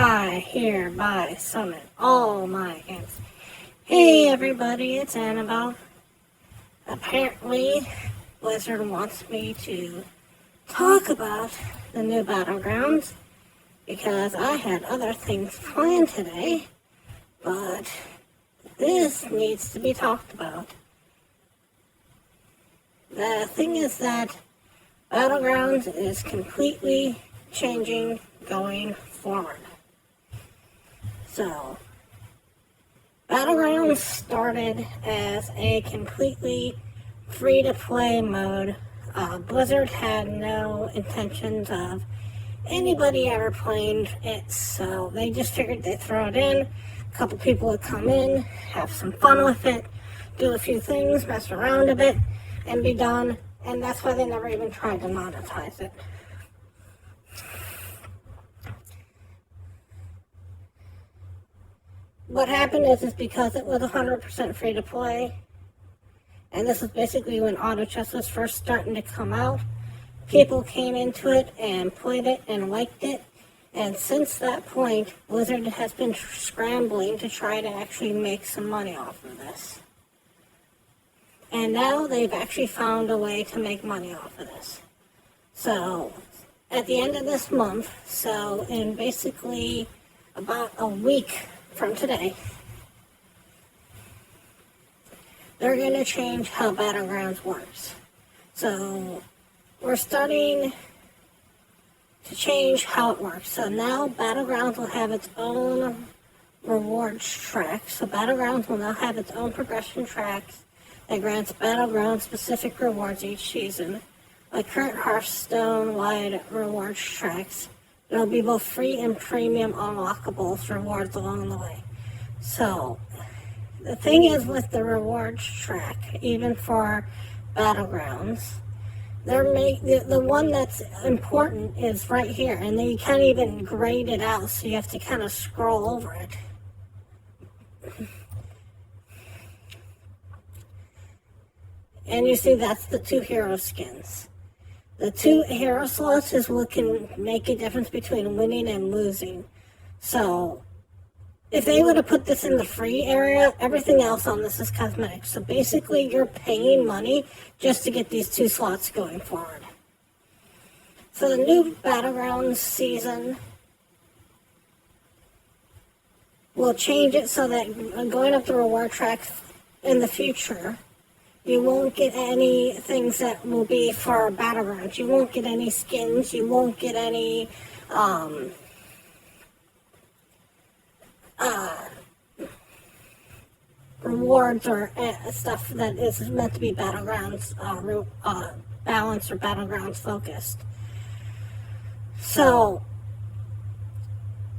I hereby summon all my ants. Hey everybody, it's Annabelle. Apparently, Blizzard wants me to talk about the new Battlegrounds because I had other things planned today, but this needs to be talked about. The thing is that Battlegrounds is completely changing going forward. So, Battlegrounds started as a completely free-to-play mode. Blizzard had no intentions of anybody ever playing it, so they just figured they'd throw it in. A couple people would come in, have some fun with it, do a few things, mess around a bit, and be done. And that's why they never even tried to monetize it. What happened is because it was 100% free to play, and this was basically when auto chess was first starting to come out, people came into it and played it and liked it, and since that point, Blizzard has been scrambling to try to actually make some money off of this. And now they've actually found a way to make money off of this. So, at the end of this month, so in basically about a week from today, they're going to change how Battlegrounds works. So, we're starting to change how it works. So now Battlegrounds will have its own rewards track. So Battlegrounds will now have its own progression tracks that grants Battlegrounds specific rewards each season. Like current Hearthstone-wide rewards tracks, there will be both free and premium unlockables rewards along the way. So, the thing is with the rewards track, even for Battlegrounds, the one that's important is right here, and then you can't even grade it out, so you have to kind of scroll over it. And you see that's the 2 hero skins. The 2 hero slots is what can make a difference between winning and losing. So, if they would have put this in the free area, everything else on this is cosmetic. So basically, you're paying money just to get these 2 slots going forward. So the new Battlegrounds season will change it so that going up the reward track in the future, you won't get any things that will be for Battlegrounds. You won't get any skins. You won't get any rewards or stuff that is meant to be Battlegrounds balanced or Battlegrounds focused. So,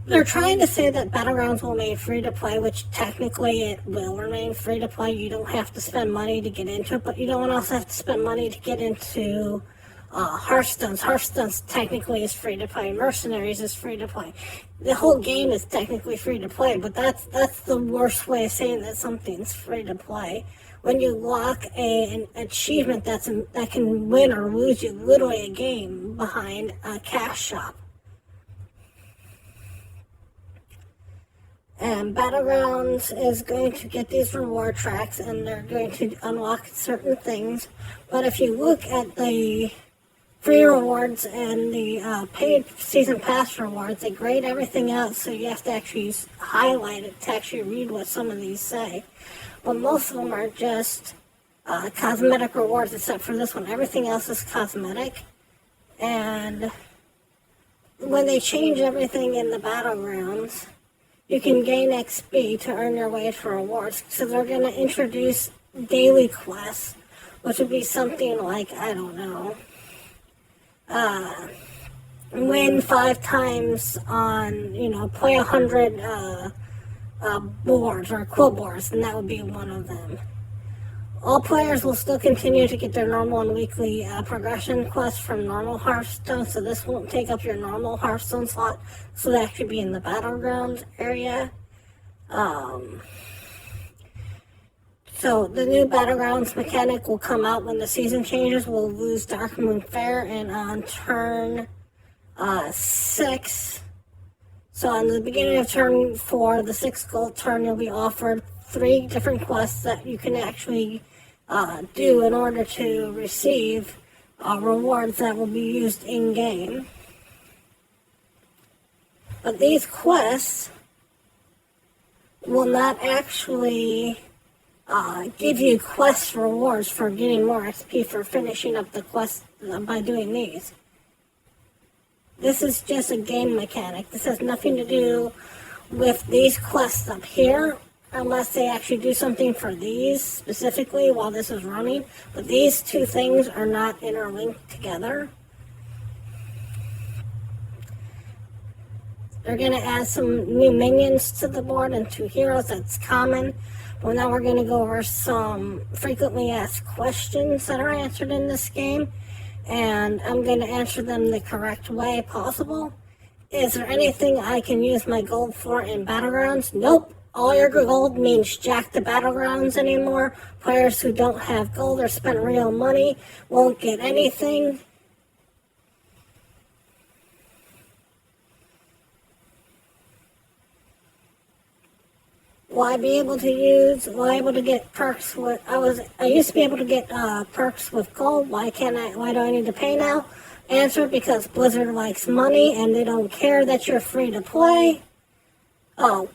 they're trying to say that Battlegrounds will remain free to play, which technically it will remain free to play. You don't have to spend money to get into it, but you don't also have to spend money to get into Hearthstones. Hearthstones technically is free to play. Mercenaries is free to play. The whole game is technically free to play, but that's the worst way of saying that something's free to play. When you lock an achievement that can win or lose you literally a game behind a cash shop. And Battlegrounds is going to get these reward tracks, and they're going to unlock certain things. But if you look at the free rewards and the paid season pass rewards, they grade everything out, so you have to actually highlight it to actually read what some of these say. But most of them are just cosmetic rewards, except for this one. Everything else is cosmetic. And when they change everything in the Battlegrounds, you can gain XP to earn your way for rewards. So they're going to introduce daily quests, which would be something like, I don't know, win 5 times on, play 100 boards or quill boards, and that would be one of them. All players will still continue to get their normal and weekly progression quests from normal Hearthstone, so this won't take up your normal Hearthstone slot, so that could be in the Battlegrounds area. So the new Battlegrounds mechanic will come out when the season changes. We'll lose Dark Moon Fair, and on turn 6, So in the beginning of turn 4, the 6th gold turn, you'll be offered 3 different quests that you can actually do in order to receive rewards that will be used in-game. But these quests will not actually give you quest rewards for getting more XP for finishing up the quest by doing these. This is just a game mechanic. This has nothing to do with these quests up here, unless they actually do something for these specifically while this is running. But these two things are not interlinked together. They're going to add some new minions to the board and 2 heroes. That's common. But now we're going to go over some frequently asked questions that are answered in this game. And I'm going to answer them the correct way possible. Is there anything I can use my gold for in Battlegrounds? Nope. All your gold means jack to Battlegrounds anymore. Players who don't have gold or spend real money won't get anything. Will I be able to get perks with, I used to be able to get perks with gold. Why do I need to pay now? Answer, because Blizzard likes money and they don't care that you're free to play. Oh.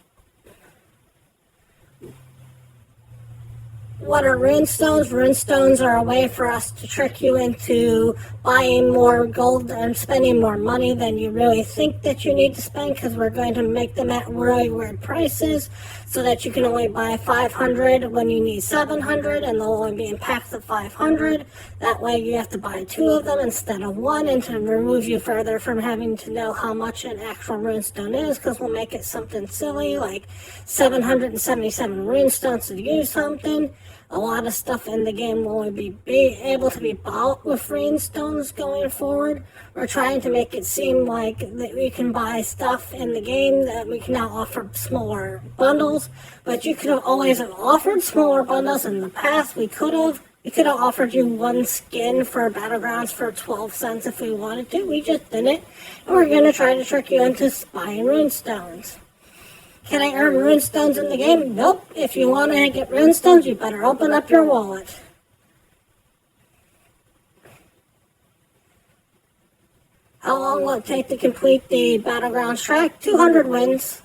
What are Runestones? Runestones are a way for us to trick you into buying more gold and spending more money than you really think that you need to spend, because we're going to make them at really weird prices so that you can only buy 500 when you need 700, and they'll only be in packs of 500. That way you have to buy 2 of them instead of 1, and to remove you further from having to know how much an actual runestone is, because we'll make it something silly like 777 runestones to use something. A lot of stuff in the game will only be able to be bought with runestones going forward. We're trying to make it seem like that we can buy stuff in the game, that we can now offer smaller bundles. But you could have always have offered smaller bundles in the past. We could have offered you 1 skin for Battlegrounds for 12 cents if we wanted to. We just didn't. And we're going to try to trick you into buying runestones. Can I earn runestones in the game? Nope. If you want to get runestones, you better open up your wallet. How long will it take to complete the Battlegrounds track? 200 wins.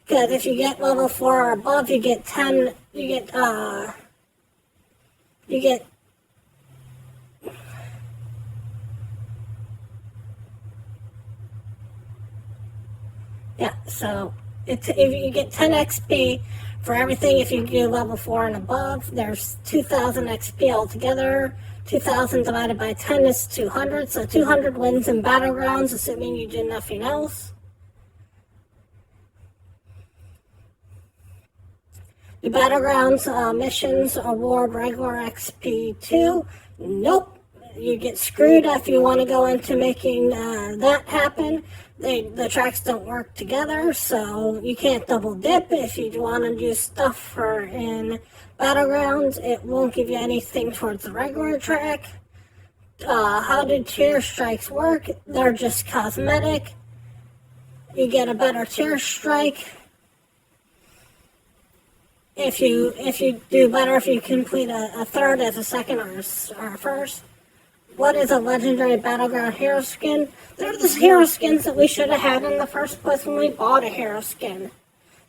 Because if you get level 4 or above, you get 10, yeah, so if you get 10 XP for everything, if you do level 4 and above, there's 2,000 XP altogether. 2,000 divided by 10 is 200, so 200 wins in Battlegrounds, assuming you do nothing else. The Battlegrounds missions award regular XP too. Nope. You get screwed if you want to go into making that happen. The tracks don't work together, so you can't double dip. If you want to do stuff for in Battlegrounds, it won't give you anything towards the regular track. How do tier strikes work? They're just cosmetic. You get a better tier strike if you do better if you complete a third as a second or a first. What is a legendary battleground hero skin? They're the hero skins that we should have had in the first place when we bought a hero skin.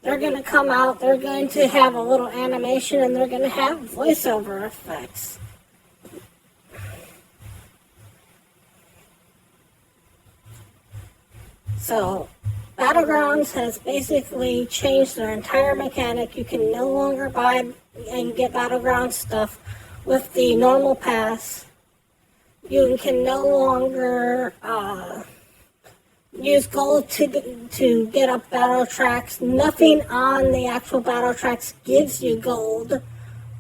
They're going to come out, they're going to have a little animation, and they're going to have voiceover effects. So, Battlegrounds has basically changed their entire mechanic. You can no longer buy and get Battlegrounds stuff with the normal pass. You can no longer use gold to get up battle tracks. Nothing on the actual battle tracks gives you gold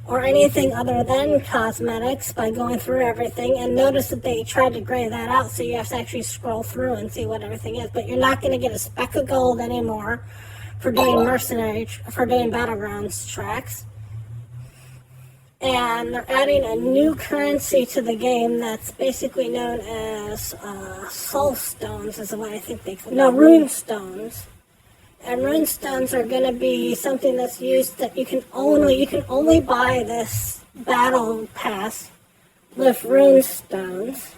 or anything other than cosmetics by going through everything. And notice that they tried to gray that out, so you have to actually scroll through and see what everything is. But you're not going to get a speck of gold anymore for doing Battlegrounds tracks. And they're adding a new currency to the game that's basically known as soul stones, is the way I think they call it. No, Runestones. And Runestones are going to be something that's used that you can only buy this battle pass with Runestones.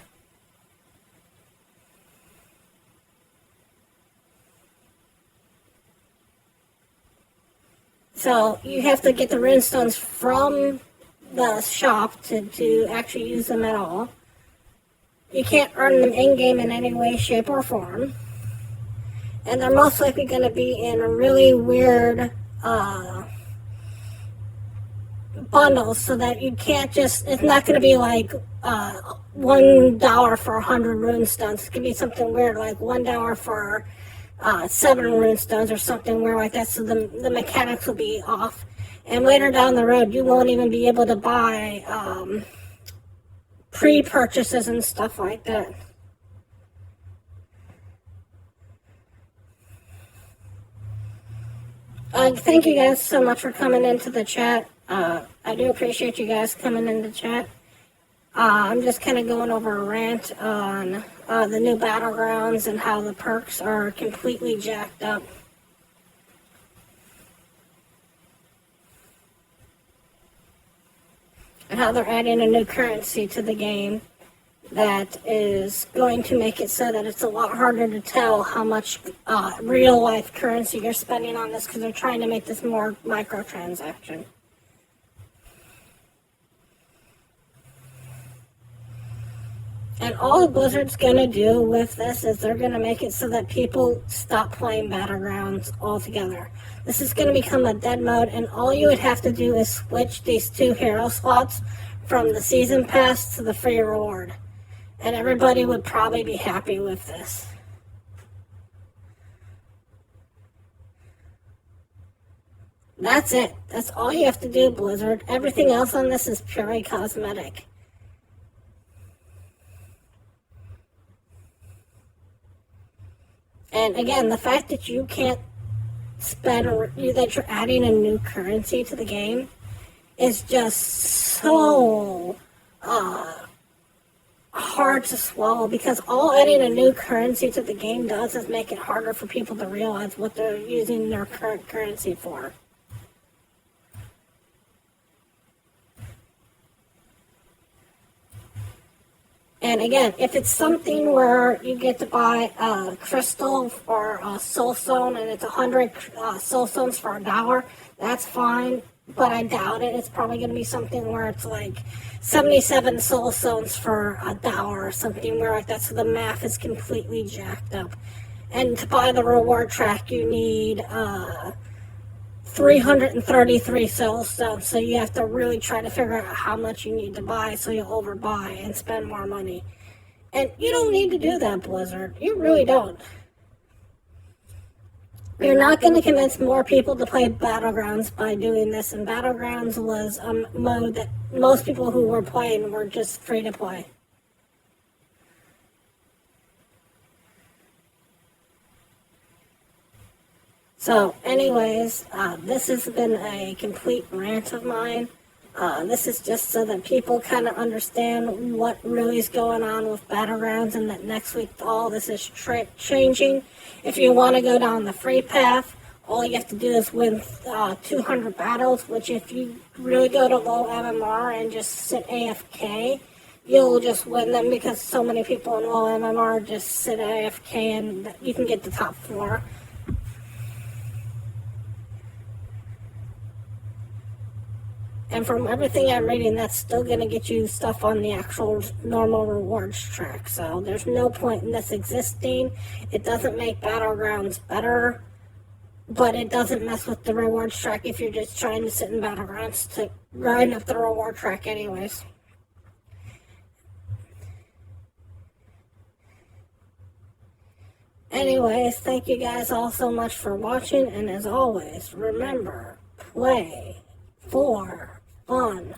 So you have to get the Runestones from the shop to actually use them at all. You can't earn them in-game in any way, shape, or form. And they're most likely going to be in a really weird bundles, so that you can't just, it's not going to be like $1 for 100 Runestones. It's going to be something weird, like $1 for 7 Runestones or something weird like that, so the mechanics will be off. And later down the road, you won't even be able to buy pre-purchases and stuff like that. Thank you guys so much for coming into the chat. I do appreciate you guys coming into chat. I'm just kind of going over a rant on the new Battlegrounds and how the perks are completely jacked up. And how they're adding a new currency to the game that is going to make it so that it's a lot harder to tell how much real life currency you're spending on this, because they're trying to make this more microtransaction. And all Blizzard's going to do with this is they're going to make it so that people stop playing Battlegrounds altogether. This is going to become a dead mode, and all you would have to do is switch these 2 hero slots from the season pass to the free reward. And everybody would probably be happy with this. That's it. That's all you have to do, Blizzard. Everything else on this is purely cosmetic. And again, the fact that you can't spend, that you're adding a new currency to the game is just so hard to swallow, because all adding a new currency to the game does is make it harder for people to realize what they're using their current currency for. And again, if it's something where you get to buy a crystal or a soul stone and it's 100 soul stones for $1, that's fine. But I doubt it. It's probably going to be something where it's like 77 soul stones for $1 or something weird like that. So the math is completely jacked up. And to buy the reward track, you need 333 soul stones, so you have to really try to figure out how much you need to buy, so you overbuy and spend more money. And you don't need to do that, Blizzard. You really don't. You're not going to convince more people to play Battlegrounds by doing this, and Battlegrounds was a mode that most people who were playing were just free to play. So, anyways, this has been a complete rant of mine. This is just so that people kind of understand what really is going on with Battlegrounds, and that next week all this is changing. If you want to go down the free path, all you have to do is win 200 battles, which if you really go to low MMR and just sit AFK, you'll just win them, because so many people in low MMR just sit AFK and you can get the top 4. And from everything I'm reading, that's still going to get you stuff on the actual normal rewards track. So there's no point in this existing. It doesn't make Battlegrounds better, but it doesn't mess with the rewards track if you're just trying to sit in Battlegrounds to grind up the reward track anyways. Anyways, thank you guys all so much for watching, and as always, remember, play for fun.